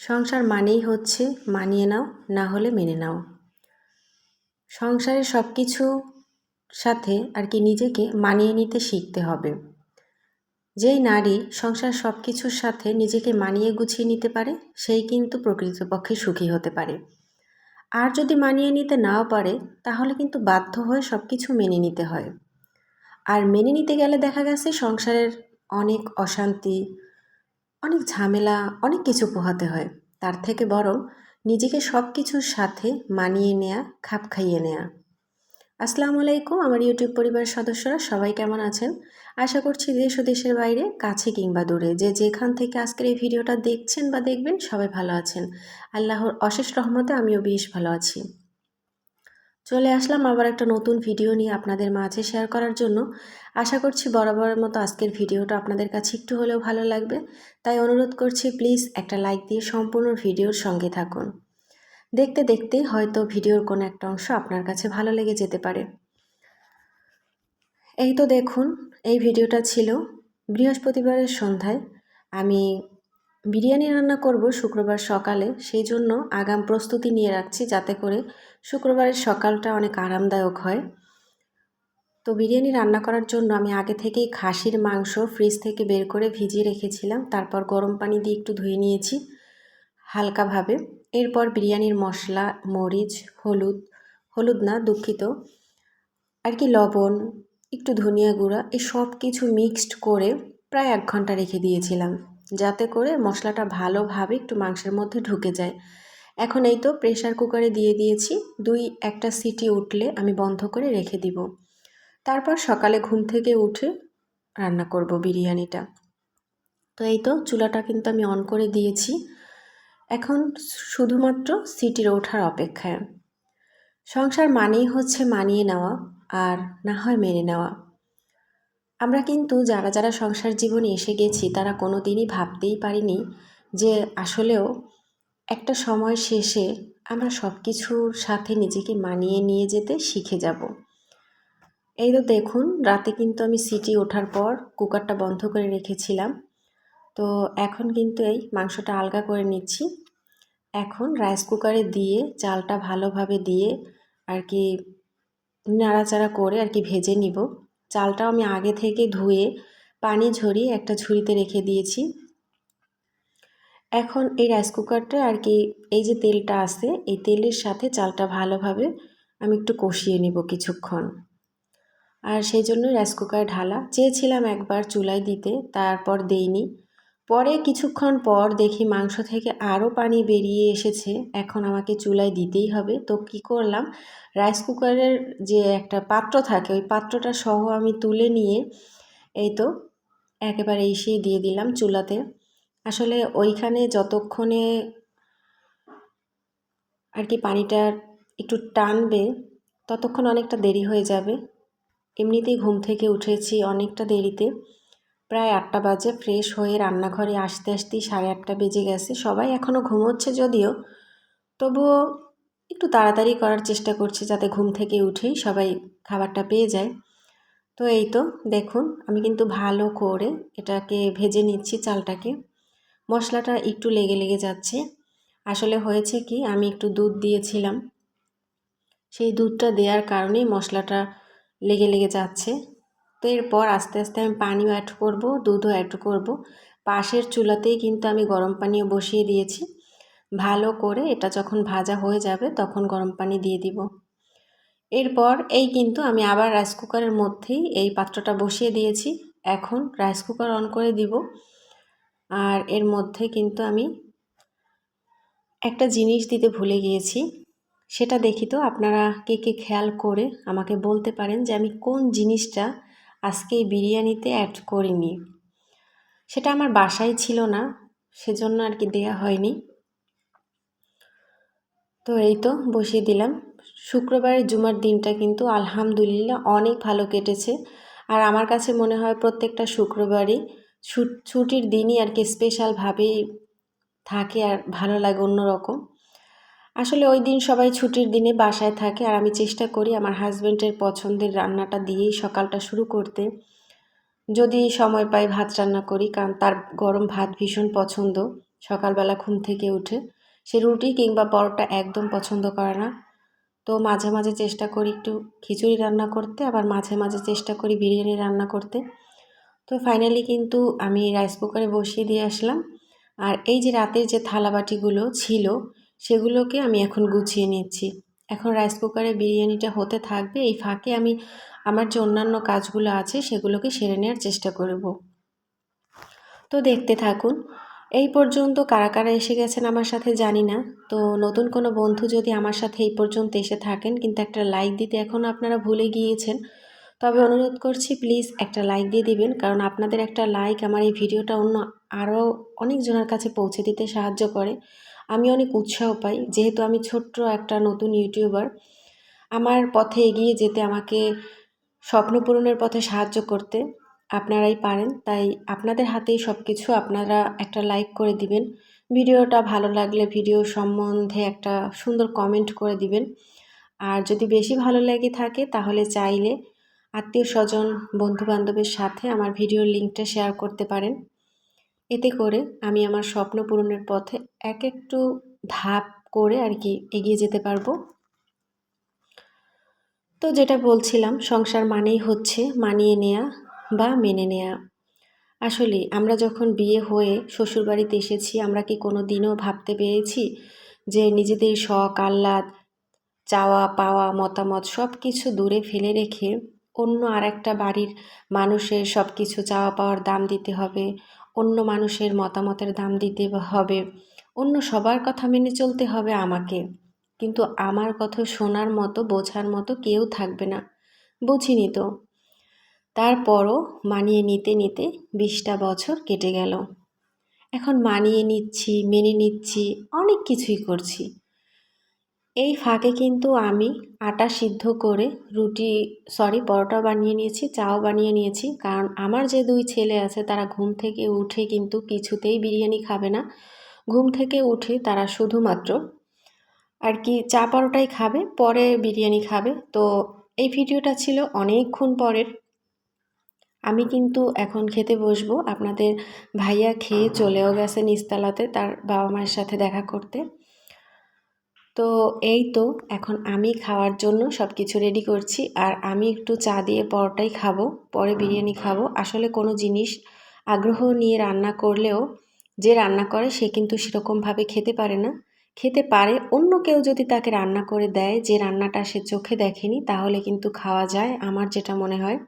সংসার মানেই হচ্ছে মানিয়ে নাও, না হলে মেনে নাও। সংসারের সব কিছু সাথে নিজেকে মানিয়ে নিতে শিখতে হবে। যেই নারী সংসার সব কিছুর সাথে নিজেকে মানিয়ে গুছিয়ে নিতে পারে, সেই কিন্তু প্রকৃতপক্ষে সুখী হতে পারে। আর যদি মানিয়ে নিতে নাও পারে, তাহলে কিন্তু বাধ্য হয়ে সব কিছু মেনে নিতে হয়। আর মেনে নিতে গেলে দেখা গেছে সংসারের অনেক অশান্তি, অনেক ঝামেলা, অনেক কিছু পোহাতে হয়। তার থেকে বরং নিজেকে সব কিছুর সাথে মানিয়ে নেয়া, খাপ খাইয়ে নেয়া। আসসালামু আলাইকুম আমার ইউটিউব পরিবারের সদস্যরা, সবাই কেমন আছেন? আশা করছি দেশ ও দেশের বাইরে, কাছে কিংবা দূরে, যে যেখান থেকে আজকের এই ভিডিওটা দেখছেন বা দেখবেন, সবাই ভালো আছেন। আল্লাহর অশেষ রহমতে আমিও বেশ ভালো আছি। চলে আসলাম আবার একটা নতুন ভিডিও নিয়ে আপনাদের মাঝে শেয়ার করার জন্য। আশা করছি বরাবরের মতো আজকের ভিডিওটা আপনাদের কাছে একটু হলেও ভালো লাগবে। তাই অনুরোধ করছি, প্লিজ একটা লাইক দিয়ে সম্পূর্ণ ভিডিওর সঙ্গে থাকুন। দেখতে দেখতে হয়তো ভিডিওর কোনো একটা অংশ আপনার কাছে ভালো লেগে যেতে পারে। এই তো দেখুন, এই ভিডিওটা ছিল বৃহস্পতিবারের সন্ধ্যায়। আমি বিরিয়ানি রান্না করব শুক্রবার সকালে, সেই জন্য আগাম প্রস্তুতি নিয়ে রাখছি, যাতে করে শুক্রবারের সকালটা অনেক আরামদায়ক হয়। তো বিরিয়ানি রান্না করার জন্য আমি আগে থেকেই খাসির মাংস ফ্রিজ থেকে বের করে ভিজিয়ে রেখেছিলাম। তারপর গরম পানি দিয়ে একটু ধুয়ে নিয়েছি হালকাভাবে। এরপর বিরিয়ানির মশলা, মরিচ, হলুদ না দুঃখিত, লবণ, একটু ধনিয়া গুঁড়া, এই সব কিছু মিক্সড করে প্রায় 1 ঘন্টা রেখে দিয়েছিলাম, যাতে করে মশলাটা ভালোভাবে একটু মাংসের মধ্যে ঢুকে যায়। এখন এই তো প্রেসার কুকারে দিয়ে দিয়েছি। 2-1টা সিটি উঠলে আমি বন্ধ করে রেখে দিব। তারপর সকালে ঘুম থেকে উঠে রান্না করব বিরিয়ানিটা। তো এই তো চুলাটা কিন্তু আমি অন করে দিয়েছি। এখন শুধুমাত্র সিটির ওঠার অপেক্ষায়। সংসার মানেই হচ্ছে মানিয়ে নেওয়া, আর না হয় মেনে নেওয়া। আমরা কিন্তু যারা যারা সংসার জীবনে এসে গেছি, তারা কোনো দিনই ভাবতেই পারিনি যে আসলেও একটা সময় শেষে আমরা সব কিছুর সাথে নিজেকে মানিয়ে নিয়ে যেতে শিখে যাব। এই তো দেখুন, রাতে কিন্তু আমি সিটি ওঠার পর কুকারটা বন্ধ করে রেখেছিলাম। তো এখন কিন্তু এই মাংসটা আলগা করে নিচ্ছি। এখন রাইস কুকারে দিয়ে চালটা ভালোভাবে দিয়ে নাড়াচাড়া করে ভেজে নিব। চালটাও আমি আগে থেকে ধুয়ে পানি ঝরিয়ে একটা ঝুড়িতে রেখে দিয়েছি। এখন এই রাইস কুকারটা এই যে তেলটা আছে, এই তেলের সাথে চালটা ভালোভাবে আমি একটু কষিয়ে নিব কিছুক্ষণ। আর সেই জন্য রাইস কুকারে ঢালা। চেয়েছিলাম একবার চুলায় দিতে, তারপর দেইনি। পরে কিছুক্ষণ পর দেখি মাংস থেকে আরও পানি বেরিয়ে এসেছে। এখন আমাকে চুলায় দিতেই হবে। তো কি করলাম, রাইস কুকারের যে একটা পাত্র থাকে, ওই পাত্রটা সহ আমি তুলে নিয়ে এই তো একেবারে এসেই দিয়ে দিলাম চুলাতে। আসলে ওইখানে যতক্ষণে পানিটা একটু টানবে, ততক্ষণ অনেকটা দেরি হয়ে যাবে। এমনিতেই ঘুম থেকে উঠেছি অনেকটা দেরিতে, প্রায় 8টা বাজে। ফ্রেশ হয়ে রান্নাঘরে আসতে আসতেই 8:30 বেজে গেছে। সবাই এখনও ঘুমোচ্ছে যদিও, তবুও একটু তাড়াতাড়ি করার চেষ্টা করছি, যাতে ঘুম থেকে উঠেই সবাই খাবারটা পেয়ে যায়। তো এই তো দেখুন, আমি কিন্তু ভালো করে এটাকে ভেজে নিচ্ছি চালটাকে। মশলাটা একটু লেগে লেগে যাচ্ছে। আসলে হয়েছে কি, আমি একটু দুধ দিয়েছিলাম, সেই দুধটা দেওয়ার কারণেই মশলাটা লেগে লেগে যাচ্ছে। তো এরপর আস্তে আস্তে আমি পানিও অ্যাড করব, দুধও অ্যাড করব। পাশের চুলাতেই কিন্তু আমি গরম পানিও বসিয়ে দিয়েছি। ভালো করে এটা যখন ভাজা হয়ে যাবে, তখন গরম পানি দিয়ে দিব। এরপর কিন্তু আমি আবার রাইস কুকারের মধ্যেই এই পাত্রটা বসিয়ে দিয়েছি। এখন রাইস কুকার অন করে দিব। আর এর মধ্যে কিন্তু আমি একটা জিনিস দিতে ভুলে গিয়েছি। সেটা দেখি তো আপনারা কে কে খেয়াল করে আমাকে বলতে পারেন যে আমি কোন জিনিসটা আজকে এই বিরিয়ানিতে অ্যাড করিনি। সেটা আমার বাসায় ছিল না, সেজন্য দেয়া হয়নি। তো এই তো বসিয়ে দিলাম। শুক্রবারের জুমার দিনটা কিন্তু আলহামদুলিল্লাহ অনেক ভালো কেটেছে। আর আমার কাছে মনে হয় প্রত্যেকটা শুক্রবারই ছুটির দিনই স্পেশালভাবেই থাকে, আর ভালো লাগে অন্যরকম। আসলে ওই দিন সবাই ছুটির দিনে বাসায় থাকে, আর আমি চেষ্টা করি আমার হাজব্যান্ডের পছন্দের রান্নাটা দিয়েই সকালটা শুরু করতে। যদি সময় পাই ভাত রান্না করি, কারণ তার গরম ভাত ভীষণ পছন্দ। সকালবেলা ঘুম থেকে উঠে। সে রুটি কিংবা পরোটা একদম পছন্দ করে না। তো মাঝে মাঝে চেষ্টা করি একটু খিচুড়ি রান্না করতে, আবার মাঝে মাঝে চেষ্টা করি বিরিয়ানি রান্না করতে। তো ফাইনালি কিন্তু আমি রাইস কুকারে বসিয়ে দিয়ে আসলাম। আর এই যে রাতের যে থালাবাটিগুলো ছিল সেগুলোকে আমি এখন গুছিয়ে নিচ্ছি। এখন রাইস কুকারে বিরিয়ানিটা হতে থাকবে, এই ফাঁকে আমি আমার যে অন্যান্য কাজগুলো আছে সেগুলোকে সেরে নেওয়ার চেষ্টা করব। তো দেখতে থাকুন। এই পর্যন্ত কারা কারা এসে গেছেন আমার সাথে জানি না। তো নতুন কোনো বন্ধু যদি আমার সাথে এই পর্যন্ত এসে থাকেন কিন্তু একটা লাইক দিতে এখনও আপনারা ভুলে গিয়েছেন, তবে অনুরোধ করছি প্লিজ একটা লাইক দিয়ে দিবেন, কারণ আপনাদের একটা লাইক আমার এই ভিডিওটা অন্য আরও অনেকজনের কাছে পৌঁছে দিতে সাহায্য করে। আমি অনেক উৎসাহ পাই, যেহেতু আমি ছোট্ট একটা নতুন ইউটিউবার। আমার পথে এগিয়ে যেতে, আমাকে স্বপ্ন পূরণের পথে সাহায্য করতে আপনারাই পারেন। তাই আপনাদের হাতেই সব কিছু। আপনারা একটা লাইক করে দিবেন, ভিডিওটা ভালো লাগলে ভিডিও সম্বন্ধে একটা সুন্দর কমেন্ট করে দিবেন। আর যদি বেশি ভালো লেগে থাকে তাহলে চাইলে আত্মীয় স্বজন বন্ধুবান্ধবের সাথে আমার ভিডিওর লিঙ্কটা শেয়ার করতে পারেন। এতে করে আমি আমার স্বপ্ন পূরণের পথে একটু ধাপ করে আর কি এগিয়ে যেতে পারবো। তো যেটা বলছিলাম, সংসার মানেই হচ্ছে মানিয়ে নেয়া বা মেনে নেয়া। আসলে আমরা যখন বিয়ে হয়ে শ্বশুরবাড়িতে এসেছি, আমরা কি কোনো দিনও ভাবতে পেরেছি যে নিজেদের শখ আহ্লাদ, চাওয়া পাওয়া, মতামত সব কিছু দূরে ফেলে রেখে অন্য আরেকটা বাড়ির মানুষের সব কিছু চাওয়া পাওয়ার দাম দিতে হবে, অন্য মানুষের মতামতের দাম দিতে হবে, অন্য সবার কথা মেনে চলতে হবে আমাকে, কিন্তু আমার কথা শোনার মতো বোঝার মতো কেউ থাকবে না। বুঝিনি তো। তারপরও মানিয়ে নিতে নিতে 20টা বছর কেটে গেল। এখন মানিয়ে নিচ্ছি, মেনে নিচ্ছি, অনেক কিছুই করছি। এই ফাঁকে কিন্তু আমি আটা সিদ্ধ করে পরোটা বানিয়ে নিয়েছি, চাও বানিয়ে নিয়েছি। কারণ আমার যে 2 ছেলে আছে তারা ঘুম থেকে উঠে কিন্তু কিছুতেই বিরিয়ানি খাবে না। ঘুম থেকে উঠে তারা শুধুমাত্র আর কি চা পরোটাই খাবে, পরে বিরিয়ানি খাবে। তো এই ভিডিওটা ছিল অনেকক্ষণ পরের। আমি কিন্তু এখন খেতে বসবো। আপনাদের ভাইয়া খেয়ে চলেও গেছে নিচতলাতে তার বাবা মায়ের সাথে দেখা করতে। তো এই তো এখন আমি খাওয়ার জন্য সব কিছু রেডি করছি। আর আমি একটু চা দিয়ে পরোটাই খাবো, পরে বিরিয়ানি খাবো। আসলে কোনো জিনিস আগ্রহ নিয়ে রান্না করলেও যে রান্না করে সে কিন্তু সেরকমভাবে খেতে পারে না। খেতে পারে অন্য কেউ যদি তাকে রান্না করে দেয়, যে রান্নাটা সে চোখে দেখেনি, তাহলে কিন্তু খাওয়া যায়, আমার যেটা মনে হয়।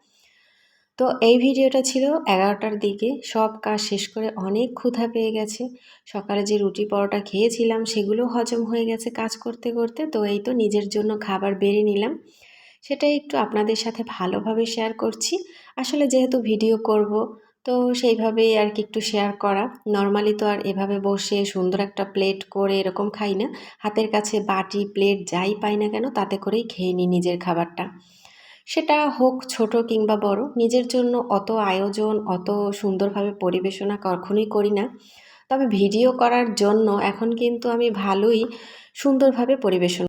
তো এই ভিডিওটা ছিল 11টার দিকে। সব কাজ শেষ করে অনেক ক্ষুধা পেয়ে গেছে। সকালে যে রুটি পরোটা খেয়েছিলাম সেগুলো হজম হয়ে গেছে কাজ করতে করতে। তো এই তো নিজের জন্য খাবার বেড়ে নিলাম। সেটাই একটু আপনাদের সাথে ভালোভাবে শেয়ার করছি। আসলে যেহেতু ভিডিও করব, তো সেইভাবেই আর কি একটু শেয়ার করা। নর্মালি তো আর এভাবে বসে সুন্দর একটা প্লেট করে এরকম খাই না। হাতের কাছে বাটি প্লেট যাই পাই না কেন তাতে করেই খেয়ে নিই নিজের খাবারটা। সেটা হোক ছোট কিংবা বড়, নিজের জন্য অত আয়োজন, অত সুন্দরভাবে পরিবেশনা কখনোই করি না। তবে ভিডিও করার জন্য এখন কিন্তু আমি ভালোই সুন্দরভাবে পরিবেশন